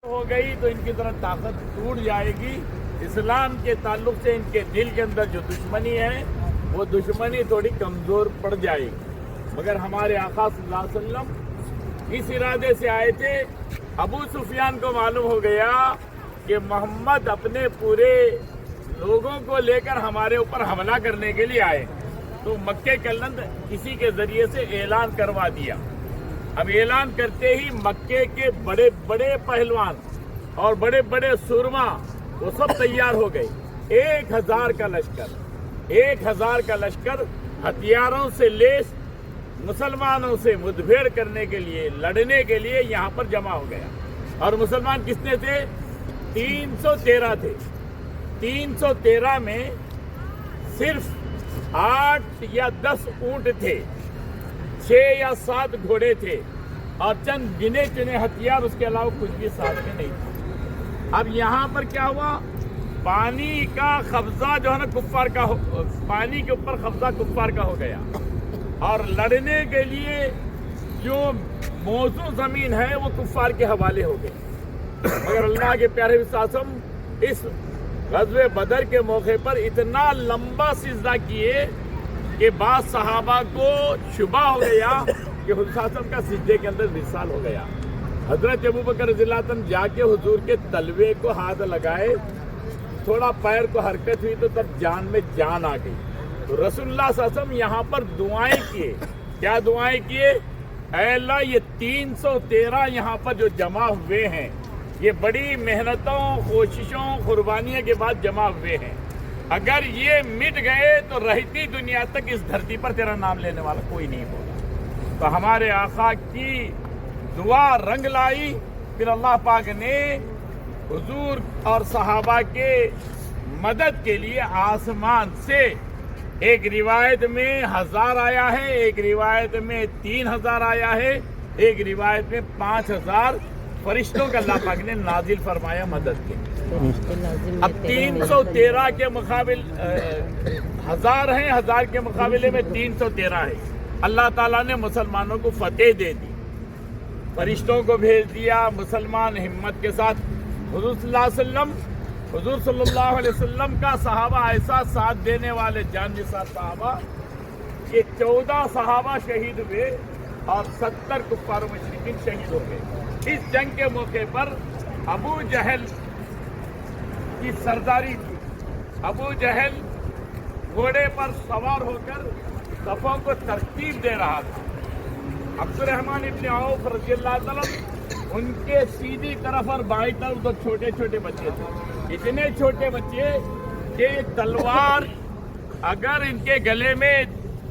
हो गई तो इनकी तरफ ताकत टूट जाएगी। इस्लाम के ताल्लुक से इनके दिल के अंदर जो दुश्मनी है वो दुश्मनी थोड़ी कमजोर पड़ जाएगी। मगर हमारे आका सल्लल्लाहु अलैहि वसल्लम इस इरादे से आए थे। अबू सुफियान को मालूम हो गया कि मोहम्मद अपने पूरे लोगों को लेकर हमारे ऊपर हमला करने के लिए आए, तो मक्के के अंदर किसी के जरिए से ऐलान करवा दिया। अब ऐलान करते ही मक्के के बड़े बड़े पहलवान और बड़े बड़े सुरमा वो सब तैयार हो गए। 1000 का लश्कर, 1000 का लश्कर हथियारों से लेस मुसलमानों से मुठभेड़ करने के लिए, लड़ने के लिए यहाँ पर जमा हो गया। और मुसलमान कितने थे? 313 थे। 313 में सिर्फ 8 या 10 ऊंट थे, 6 या 7 घोड़े थे और चंद गिने चुने हथियार, उसके अलावा कुछ भी साथ में नहीं था। अब यहाँ पर क्या हुआ? पानी का कब्जा जो है ना कुफ्फार का, पानी के ऊपर कब्जा कुफ्फार का हो गया और लड़ने के लिए जो मौजूद जमीन है वो कुफ्फार के हवाले हो गई। मगर अल्लाह के प्यारे विश्वासम इस ग़ज़वे बदर के मौके पर इतना लंबा सिजदा किए कि बाद सहाबा को शुबा हो गया कि हुज़ूर का सिजदे के अंदर विसाल हो गया। हजरत अबू बकर रज़ियल्लाहु अन्हु जाके हुजूर के तलवे को हाथ लगाए, थोड़ा पैर को हरकत हुई तो तब जान में जान आ गई। तो रसूलुल्लाह सल्लल्लाहु अलैहि वसल्लम यहाँ पर दुआएं किए। क्या दुआएं किए? ऐ अल्लाह, ये 313 यहाँ पर जो जमा हुए हैं, ये बड़ी मेहनतों, कोशिशों, कुर्बानियों के बाद जमा हुए हैं। अगर ये मिट गए तो रहती दुनिया तक इस धरती पर तेरा नाम लेने वाला कोई नहीं होगा। तो हमारे आका की दुआ रंग लाई। फिर अल्लाह पाक ने हुजूर और सहाबा के मदद के लिए आसमान से, एक रिवायत में 1000 आया है, एक रिवायत में 3000 आया है, एक रिवायत में 5000 फरिश्तों का अल्लाह पाक ने नाजिल फरमाया मदद के। अब 313 के मुकाबिल 1000 हैं, 1000 के मुकाबले में 313 है। अल्लाह ताला ने मुसलमानों को फतेह दे दी, फरिश्तों को भेज दिया। मुसलमान हिम्मत के साथ हुजूर सल्लल्लाहु अलैहि वसल्लम का सहाबा ऐसा साथ देने वाले जाननिसार सहाबा कि 14 सहाबा शहीद हुए और 70 कुफ्फार मुशरिकीन शहीद हो गए। इस जंग के मौके पर अबू जहल की सरदारी थी। अबू जहल घोड़े पर सवार होकर सफों को तरतीब दे रहा था। अब्दुर्रहमान इब्न औफ रज़ियल्लाहु अन्हु उनके सीधी तरफ और बाईं तरफ तो छोटे छोटे बच्चे थे। इतने छोटे बच्चे कि तलवार अगर इनके गले में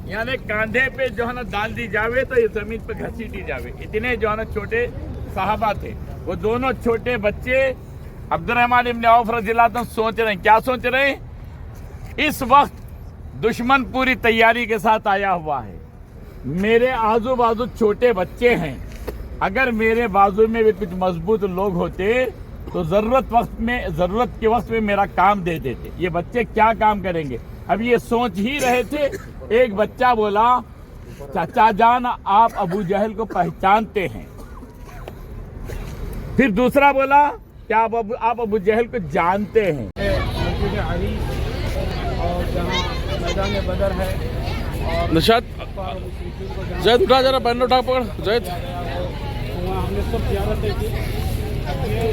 यानी कांधे पे जो है ना डाल दी जावे तो ये जमीन पे घसीटी जावे। इतने जो है ना छोटे साहबा थे। वो दोनों छोटे बच्चे अब्दुर्रहमान इब्न औफ रज़ियल्लाहु अन्हु सोच रहे हैं, क्या सोच रहे हैं? इस वक्त दुश्मन पूरी तैयारी के साथ आया हुआ है, मेरे आजू बाजू छोटे बच्चे हैं। अगर मेरे बाजू में भी कुछ मजबूत लोग होते तो जरूरत के वक्त में मेरा काम दे देते। ये बच्चे क्या काम करेंगे? अब ये सोच ही रहे थे। एक बच्चा बोला, चाचा जान आप अबू जहल को पहचानते हैं? फिर दूसरा बोला, क्या आप अबू जहल को जानते हैं? मस्जिद अली और जहाँ मैदान बदर है और निशात जैद उठा, जरा बैनर उठा पकड़ जैद। वहाँ हमने सब ज़ियारतें की। ये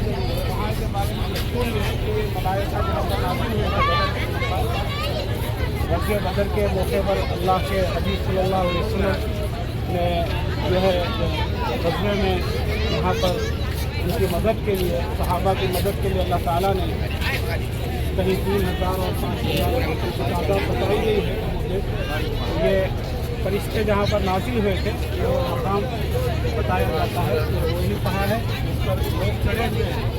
वहाँ के बारे में स्कूल में कि मलाइका जो बदर के मौके पर अल्लाह के हबीब सल्लल्लाहु अलैहि वसल्लम ने जो है ग़ज़वे में यहाँ पर उनकी मदद के लिए, सहाबा की मदद के लिए अल्लाह ताला ने कहीं 3000 और 5000 की तादाद बताई गई है। ये फरिश्ते जहाँ पर नाज़िल हुए थे वो मकाम बताया जाता है, वही पहाड़ है जिस पर लोग चढ़े हुए हैं।